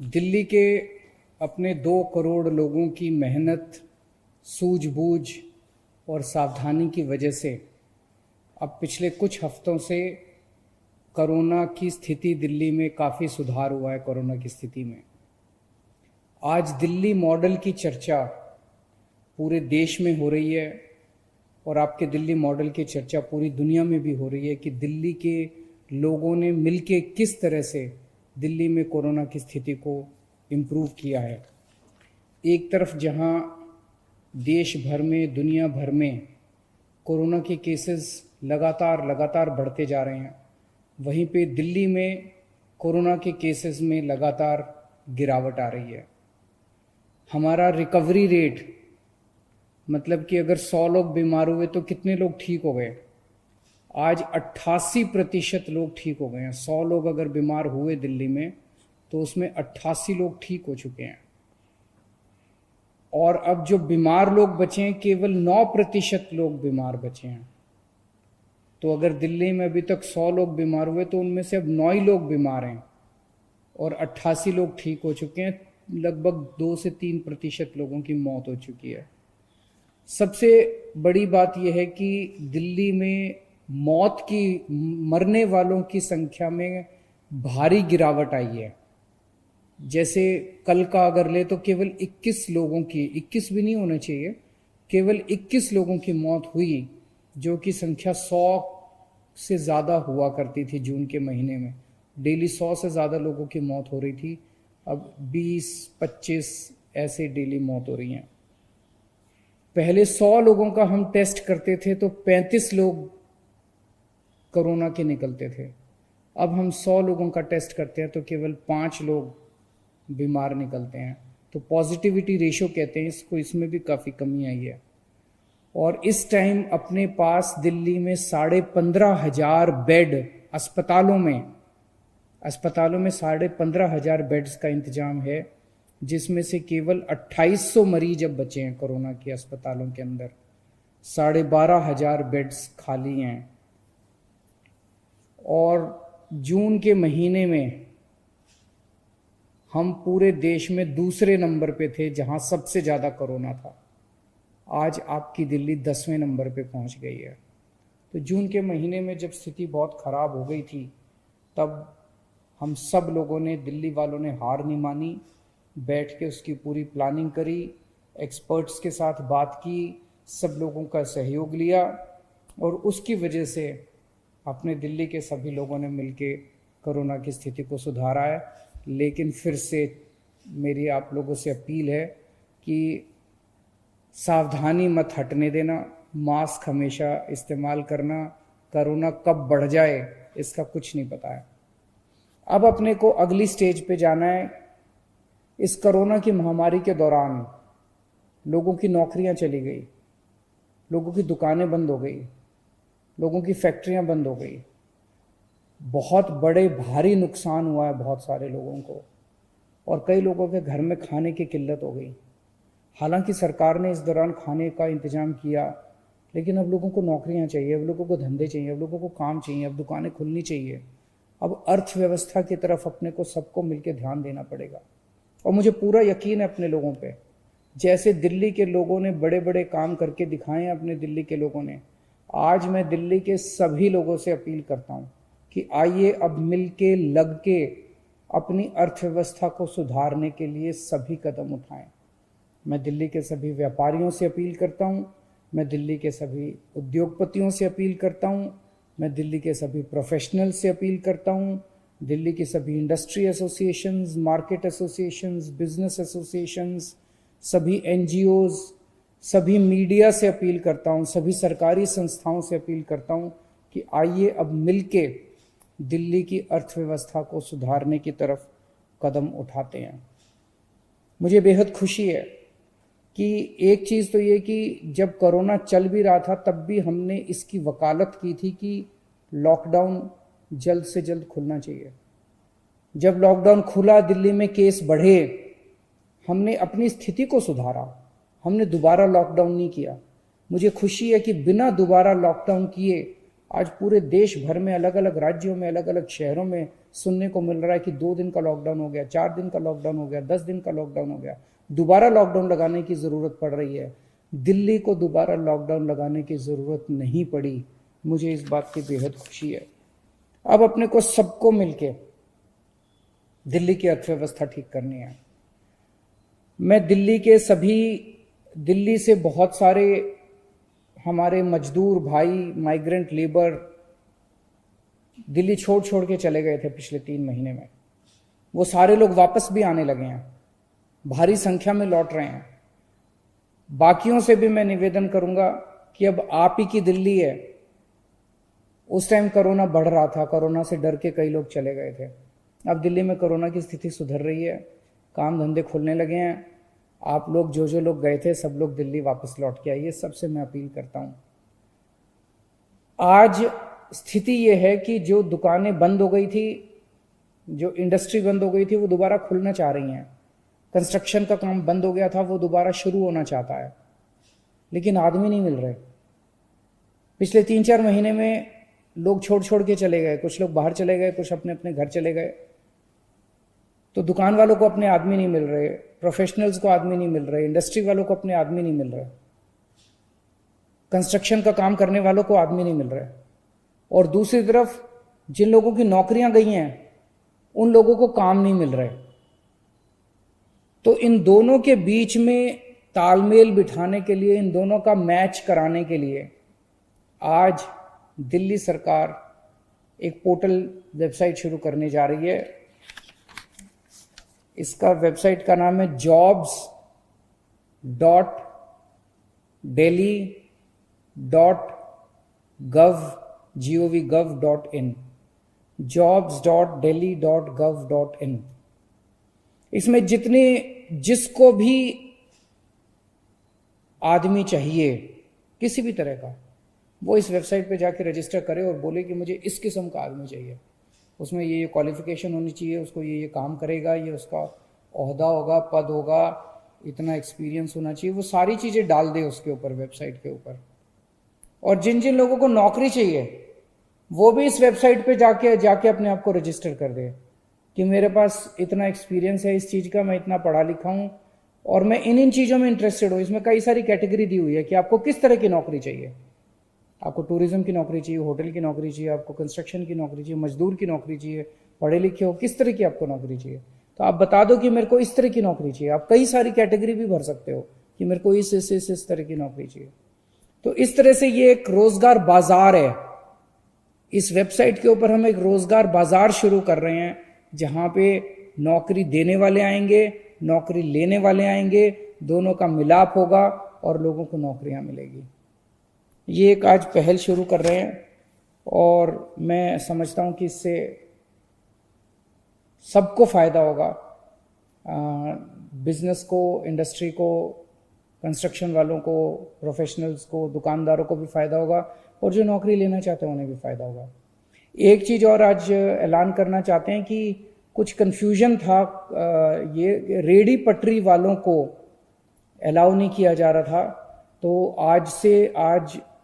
दिल्ली के अपने 2 करोड़ लोगों की मेहनत, सूझबूझ और सावधानी की वजह से अब पिछले कुछ हफ्तों से कोरोना की स्थिति दिल्ली में काफ़ी सुधार हुआ है। कोरोना की स्थिति में आज दिल्ली मॉडल की चर्चा पूरे देश में हो रही है और आपके दिल्ली मॉडल की चर्चा पूरी दुनिया में भी हो रही है कि दिल्ली के लोगों ने मिलके किस तरह से दिल्ली में कोरोना की स्थिति को इम्प्रूव किया है। एक तरफ जहां देश भर में, दुनिया भर में कोरोना के केसेस लगातार बढ़ते जा रहे हैं, वहीं पे दिल्ली में कोरोना के केसेस में लगातार गिरावट आ रही है। हमारा रिकवरी रेट, मतलब कि अगर 100 लोग बीमार हुए तो कितने लोग ठीक हो गए, आज 88% लोग ठीक हो गए हैं। 100 लोग अगर बीमार हुए दिल्ली में तो उसमें 88 लोग ठीक हो चुके हैं। और अब जो बीमार लोग बचे हैं, केवल 9% लोग बीमार बचे हैं। तो अगर दिल्ली में अभी तक 100 लोग बीमार हुए तो उनमें से अब 9 ही लोग बीमार हैं और 88 लोग ठीक हो चुके हैं। लगभग 2 से 3% लोगों की मौत हो चुकी है। सबसे बड़ी बात यह है कि दिल्ली में मरने वालों की संख्या में भारी गिरावट आई है। जैसे कल का अगर ले तो केवल 21 लोगों की, 21 भी नहीं होना चाहिए, केवल 21 लोगों की मौत हुई, जो कि संख्या 100 से ज़्यादा हुआ करती थी। जून के महीने में डेली 100 से ज़्यादा लोगों की मौत हो रही थी, अब 20-25 ऐसे डेली मौत हो रही हैं। पहले 100 लोगों का हम टेस्ट करते थे तो 35 लोग कोरोना के निकलते थे। अब हम 100 लोगों का टेस्ट करते हैं तो केवल 5 लोग बीमार निकलते हैं। तो पॉजिटिविटी रेशो कहते हैं इसको, इसमें भी काफ़ी कमी आई है। और इस टाइम अपने पास दिल्ली में 15,500 बेड अस्पतालों में 15,500 बेड्स का इंतजाम है, जिसमें से केवल 2800 मरीज अब बचे हैं कोरोना के अस्पतालों के अंदर। 12,500 बेड्स खाली हैं। और जून के महीने में हम पूरे देश में दूसरे नंबर पे थे जहां सबसे ज़्यादा कोरोना था। आज आपकी दिल्ली 10वें नंबर पे पहुंच गई है। तो जून के महीने में जब स्थिति बहुत ख़राब हो गई थी, तब हम सब लोगों ने, दिल्ली वालों ने हार नहीं मानी, बैठ के उसकी पूरी प्लानिंग करी, एक्सपर्ट्स के साथ बात की, सब लोगों का सहयोग लिया और उसकी वजह से अपने दिल्ली के सभी लोगों ने मिलके कोरोना की स्थिति को सुधारा है। लेकिन फिर से मेरी आप लोगों से अपील है कि सावधानी मत हटने देना, मास्क हमेशा इस्तेमाल करना। कोरोना कब बढ़ जाए इसका कुछ नहीं पता है। अब अपने को अगली स्टेज पे जाना है। इस कोरोना की महामारी के दौरान लोगों की नौकरियां चली गई, लोगों की दुकानें बंद हो गई, लोगों की फैक्ट्रियां बंद हो गई। बहुत बड़े भारी नुकसान हुआ है बहुत सारे लोगों को, और कई लोगों के घर में खाने की किल्लत हो गई। हालांकि सरकार ने इस दौरान खाने का इंतजाम किया, लेकिन अब लोगों को नौकरियां चाहिए, अब लोगों को धंधे चाहिए, अब लोगों को काम चाहिए, अब दुकानें खुलनी चाहिए। अब अर्थव्यवस्था की तरफ अपने को सबको मिलकर ध्यान देना पड़ेगा। और मुझे पूरा यकीन है अपने लोगों पे, जैसे दिल्ली के लोगों ने बड़े बड़े काम करके दिखाए हैं, अपने दिल्ली के लोगों ने, आज मैं दिल्ली के सभी लोगों से अपील करता हूं कि आइए अब मिलके लग के अपनी अर्थव्यवस्था को सुधारने के लिए सभी कदम उठाएं। मैं दिल्ली के सभी व्यापारियों से अपील करता हूं, मैं दिल्ली के सभी उद्योगपतियों से अपील करता हूं, मैं दिल्ली के सभी प्रोफेशनल से अपील करता हूं, दिल्ली के सभी industry associations, market associations, business associations, सभी एनजीओज, सभी मीडिया से अपील करता हूं, सभी सरकारी संस्थाओं से अपील करता हूं कि आइए अब मिलके दिल्ली की अर्थव्यवस्था को सुधारने की तरफ कदम उठाते हैं। मुझे बेहद खुशी है कि एक चीज़ तो ये कि जब कोरोना चल भी रहा था तब भी हमने इसकी वकालत की थी कि लॉकडाउन जल्द से जल्द खुलना चाहिए। जब लॉकडाउन खुला, दिल्ली में केस बढ़े, हमने अपनी स्थिति को सुधारा, हमने दोबारा लॉकडाउन नहीं किया। मुझे खुशी है कि बिना दोबारा लॉकडाउन किए आज पूरे देश भर में अलग अलग राज्यों में अलग अलग शहरों में सुनने को मिल रहा है कि 2 दिन का लॉकडाउन हो गया, 4 दिन का लॉकडाउन हो गया, 10 दिन का लॉकडाउन हो गया, दोबारा लॉकडाउन लगाने की ज़रूरत पड़ रही है। दिल्ली को दोबारा लॉकडाउन लगाने की ज़रूरत नहीं पड़ी। मुझे इस बात की बेहद खुशी है। अब अपने को सबको मिलके दिल्ली की अर्थव्यवस्था ठीक करनी है। मैं दिल्ली से बहुत सारे हमारे मजदूर भाई, माइग्रेंट लेबर दिल्ली छोड़ छोड़ के चले गए थे पिछले 3 महीने में। वो सारे लोग वापस भी आने लगे हैं, भारी संख्या में लौट रहे हैं। बाकियों से भी मैं निवेदन करूंगा कि अब आप ही की दिल्ली है। उस टाइम कोरोना बढ़ रहा था, कोरोना से डर के कई लोग चले गए थे। अब दिल्ली में कोरोना की स्थिति सुधर रही है, काम धंधे खुलने लगे हैं। आप लोग जो लोग गए थे सब लोग दिल्ली वापस लौट के आइए, सबसे मैं अपील करता हूं। आज स्थिति यह है कि जो दुकानें बंद हो गई थी, जो इंडस्ट्री बंद हो गई थी, वो दोबारा खुलना चाह रही हैं। कंस्ट्रक्शन का काम बंद हो गया था, वो दोबारा शुरू होना चाहता है, लेकिन आदमी नहीं मिल रहे। पिछले 3-4 महीने में लोग छोड़ छोड़ के चले गए, कुछ लोग बाहर चले गए, कुछ अपने अपने घर चले गए। तो दुकान वालों को अपने आदमी नहीं मिल रहे, प्रोफेशनल्स को आदमी नहीं मिल रहे, इंडस्ट्री वालों को अपने आदमी नहीं मिल रहे, कंस्ट्रक्शन का काम करने वालों को आदमी नहीं मिल रहे। और दूसरी तरफ जिन लोगों की नौकरियां गई हैं उन लोगों को काम नहीं मिल रहे। तो इन दोनों के बीच में तालमेल बिठाने के लिए, इन दोनों का मैच कराने के लिए आज दिल्ली सरकार एक पोर्टल वेबसाइट शुरू करने जा रही है। इसका वेबसाइट का नाम है jobs.delhi.gov.in jobs.delhi.gov.in। इसमें जिसको भी आदमी चाहिए किसी भी तरह का, वो इस वेबसाइट पे जाके रजिस्टर करे और बोले कि मुझे इस किस्म का आदमी चाहिए, उसमें ये क्वालिफिकेशन होनी चाहिए, उसको ये काम करेगा, ये उसका ओहदा होगा, पद होगा, इतना एक्सपीरियंस होना चाहिए। वो सारी चीज़ें डाल दे उसके ऊपर, वेबसाइट के ऊपर। और जिन जिन लोगों को नौकरी चाहिए वो भी इस वेबसाइट पे जाके अपने आप को रजिस्टर कर दे कि मेरे पास इतना एक्सपीरियंस है इस चीज़ का, मैं इतना पढ़ा लिखा हूँ और मैं इन चीज़ों में इंटरेस्टेड हूँ। इसमें कई सारी कैटेगरी दी हुई है कि आपको किस तरह की नौकरी चाहिए। आपको टूरिज्म की नौकरी चाहिए, होटल की नौकरी चाहिए, आपको कंस्ट्रक्शन की नौकरी चाहिए, मजदूर की नौकरी चाहिए, पढ़े लिखे हो, किस तरह की आपको नौकरी चाहिए। तो आप बता दो कि मेरे को इस तरह की नौकरी चाहिए। आप कई सारी कैटेगरी भी भर सकते हो कि मेरे को इस तरह की नौकरी चाहिए। तो इस तरह से ये एक रोजगार बाजार है। इस वेबसाइट के ऊपर हम एक रोजगार बाजार शुरू कर रहे हैं जहां पे नौकरी देने वाले आएंगे, नौकरी लेने वाले आएंगे, दोनों का मिलाप होगा और लोगों को नौकरियां मिलेगी। ये एक आज पहल शुरू कर रहे हैं और मैं समझता हूं कि इससे सबको फायदा होगा। बिजनेस को, इंडस्ट्री को, कंस्ट्रक्शन वालों को, प्रोफेशनल्स को, दुकानदारों को भी फायदा होगा और जो नौकरी लेना चाहते हैं उन्हें भी फायदा होगा। एक चीज़ और आज ऐलान करना चाहते हैं कि कुछ कन्फ्यूजन था, ये रेडी पटरी वालों को अलाउ नहीं किया जा रहा था, तो आज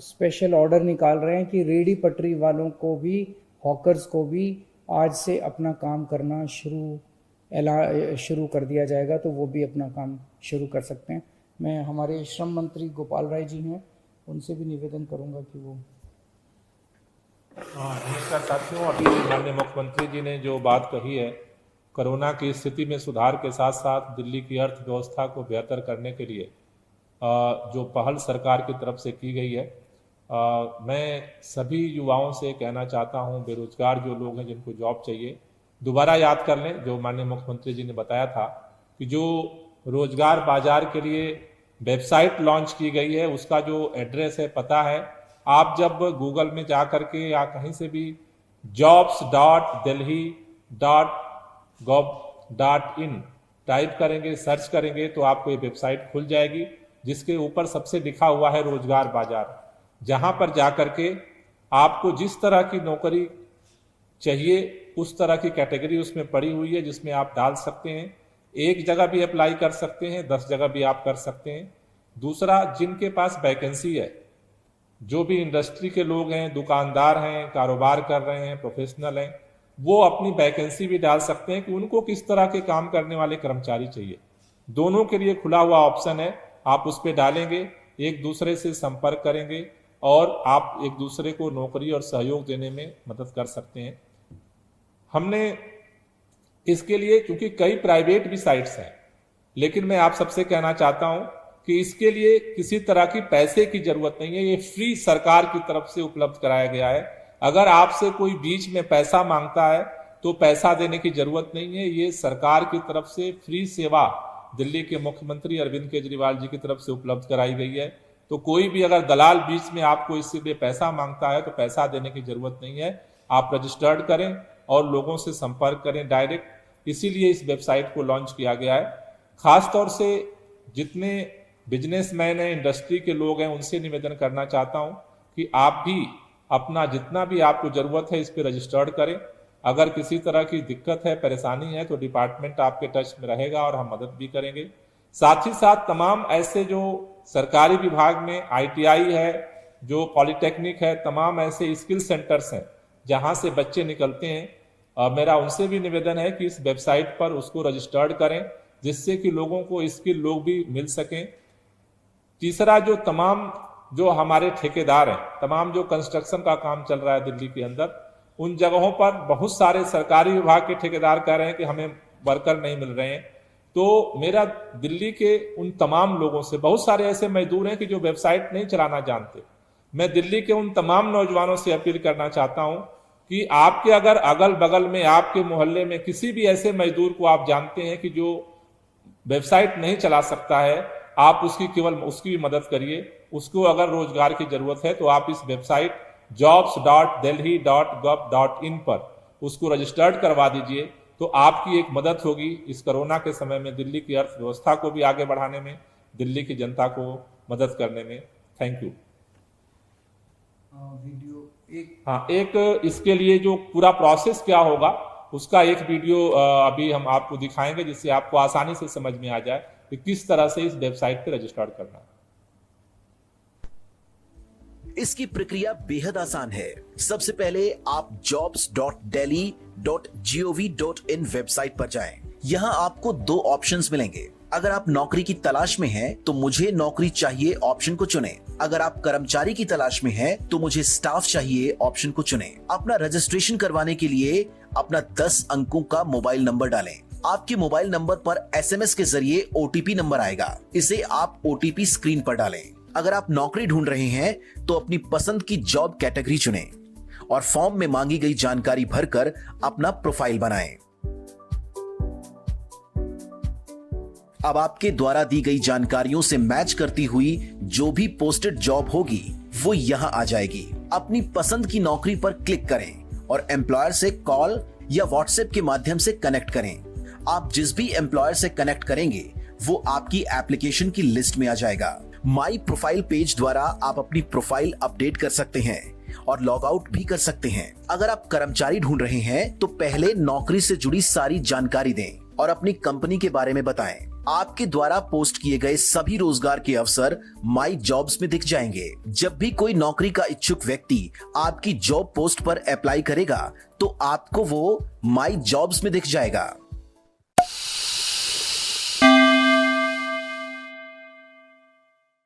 स्पेशल ऑर्डर निकाल रहे हैं कि रेडी पटरी वालों को भी, हॉकर्स को भी आज से अपना काम करना शुरू कर दिया जाएगा, तो वो भी अपना काम शुरू कर सकते हैं। मैं हमारे श्रम मंत्री गोपाल राय जी हैं, उनसे भी निवेदन करूंगा कि वो। नमस्कार साथियों, अभी माननीय मुख्यमंत्री जी ने जो बात कही है, कोरोना की स्थिति में सुधार के साथ साथ दिल्ली की अर्थव्यवस्था को बेहतर करने के लिए जो पहल सरकार की तरफ से की गई है, मैं सभी युवाओं से कहना चाहता हूं, बेरोजगार जो लोग हैं जिनको जॉब चाहिए, दोबारा याद कर लें जो माननीय मुख्यमंत्री जी ने बताया था कि जो रोजगार बाजार के लिए वेबसाइट लॉन्च की गई है, उसका जो एड्रेस है, पता है, आप जब गूगल में जा करके या कहीं से भी jobs.delhi.gov.in टाइप करेंगे, सर्च करेंगे, तो आपको ये वेबसाइट खुल जाएगी जिसके ऊपर सबसे लिखा हुआ है रोजगार बाजार। जहां पर जाकर के आपको जिस तरह की नौकरी चाहिए उस तरह की कैटेगरी उसमें पड़ी हुई है जिसमें आप डाल सकते हैं। एक जगह भी अप्लाई कर सकते हैं, 10 जगह भी आप कर सकते हैं। दूसरा, जिनके पास वैकेंसी है जो भी इंडस्ट्री के लोग हैं, दुकानदार हैं, कारोबार कर रहे हैं, प्रोफेशनल हैं, वो अपनी वैकेंसी भी डाल सकते हैं कि उनको किस तरह के काम करने वाले कर्मचारी चाहिए। दोनों के लिए खुला हुआ ऑप्शन है, आप उस पर डालेंगे, एक दूसरे से संपर्क करेंगे और आप एक दूसरे को नौकरी और सहयोग देने में मदद कर सकते हैं। हमने इसके लिए, क्योंकि कई प्राइवेट भी साइट्स हैं, लेकिन मैं आप सबसे कहना चाहता हूं कि इसके लिए किसी तरह की पैसे की जरूरत नहीं है, ये फ्री सरकार की तरफ से उपलब्ध कराया गया है। अगर आपसे कोई बीच में पैसा मांगता है तो पैसा देने की जरूरत नहीं है, ये सरकार की तरफ से फ्री सेवा दिल्ली के मुख्यमंत्री अरविंद केजरीवाल जी की तरफ से उपलब्ध कराई गई है। तो कोई भी अगर दलाल बीच में आपको इसके लिए पैसा मांगता है तो पैसा देने की जरूरत नहीं है, आप रजिस्टर्ड करें और लोगों से संपर्क करें डायरेक्ट। इसीलिए इस वेबसाइट को लॉन्च किया गया है। खासतौर से जितने बिजनेसमैन हैं, इंडस्ट्री के लोग हैं, उनसे निवेदन करना चाहता हूं कि आप भी अपना जितना भी आपको जरूरत है इस पर रजिस्टर्ड करें। अगर किसी तरह की दिक्कत है, परेशानी है तो डिपार्टमेंट आपके टच में रहेगा और हम मदद भी करेंगे। साथ ही साथ तमाम ऐसे जो सरकारी विभाग में ITI है, जो पॉलिटेक्निक है, तमाम ऐसे स्किल सेंटर्स हैं जहां से बच्चे निकलते हैं, मेरा उनसे भी निवेदन है कि इस वेबसाइट पर उसको रजिस्टर्ड करें, जिससे कि लोगों को स्किल लोग भी मिल सकें। तीसरा, जो हमारे ठेकेदार हैं, तमाम जो कंस्ट्रक्शन का काम चल रहा है दिल्ली के अंदर, उन जगहों पर बहुत सारे सरकारी विभाग के ठेकेदार कह रहे हैं कि हमें वर्कर नहीं मिल रहे हैं। तो मेरा दिल्ली के उन तमाम लोगों से, बहुत सारे ऐसे मजदूर हैं कि जो वेबसाइट नहीं चलाना जानते, मैं दिल्ली के उन तमाम नौजवानों से अपील करना चाहता हूं कि आपके अगर अगल बगल में, आपके मोहल्ले में किसी भी ऐसे मजदूर को आप जानते हैं कि जो वेबसाइट नहीं चला सकता है, आप उसकी भी मदद करिए। उसको अगर रोजगार की जरूरत है तो आप इस वेबसाइट jobs.delhi.gov.in पर उसको रजिस्टर्ड करवा दीजिए, तो आपकी एक मदद होगी इस कोरोना के समय में दिल्ली की अर्थव्यवस्था को भी आगे बढ़ाने में, दिल्ली की जनता को मदद करने में। Thank you. एक इसके लिए जो पूरा प्रोसेस क्या होगा उसका एक वीडियो अभी हम आपको दिखाएंगे, जिससे आपको आसानी से समझ में आ जाए कि किस तरह से इस वेबसाइट पे रजिस्टर्ड करना है। इसकी प्रक्रिया बेहद आसान है। सबसे पहले आप jobs.delhi.gov.in वेबसाइट पर जाएं। यहां आपको 2 ऑप्शंस मिलेंगे। अगर आप नौकरी की तलाश में हैं तो मुझे नौकरी चाहिए ऑप्शन को चुनें। अगर आप कर्मचारी की तलाश में हैं तो मुझे स्टाफ चाहिए ऑप्शन को चुनें। अपना रजिस्ट्रेशन करवाने के लिए अपना 10 अंकों का मोबाइल नंबर डालें। आपके मोबाइल नंबर पर SMS के जरिए OTP नंबर आएगा, इसे आप OTP स्क्रीन पर डालें। अगर आप नौकरी ढूंढ रहे हैं तो अपनी पसंद की जॉब कैटेगरी चुनें और फॉर्म में मांगी गई जानकारी भरकर अपना प्रोफाइल बनाएं। अब आपके द्वारा दी गई जानकारियों से मैच करती हुई जो भी पोस्टेड जॉब होगी वो यहां आ जाएगी। अपनी पसंद की नौकरी पर क्लिक करें और एम्प्लॉयर से कॉल या व्हाट्सएप के माध्यम से कनेक्ट करें। आप जिस भी एम्प्लॉयर से कनेक्ट करेंगे वो आपकी एप्लीकेशन की लिस्ट में आ जाएगा। माई प्रोफाइल पेज द्वारा आप अपनी प्रोफाइल अपडेट कर सकते हैं और लॉग आउट भी कर सकते हैं। अगर आप कर्मचारी ढूंढ रहे हैं तो पहले नौकरी से जुड़ी सारी जानकारी दें और अपनी कंपनी के बारे में बताएं। आपके द्वारा पोस्ट किए गए सभी रोजगार के अवसर माई जॉब्स में दिख जाएंगे। जब भी कोई नौकरी का इच्छुक व्यक्ति आपकी जॉब पोस्ट पर अप्लाई करेगा तो आपको वो माई जॉब्स में दिख जाएगा।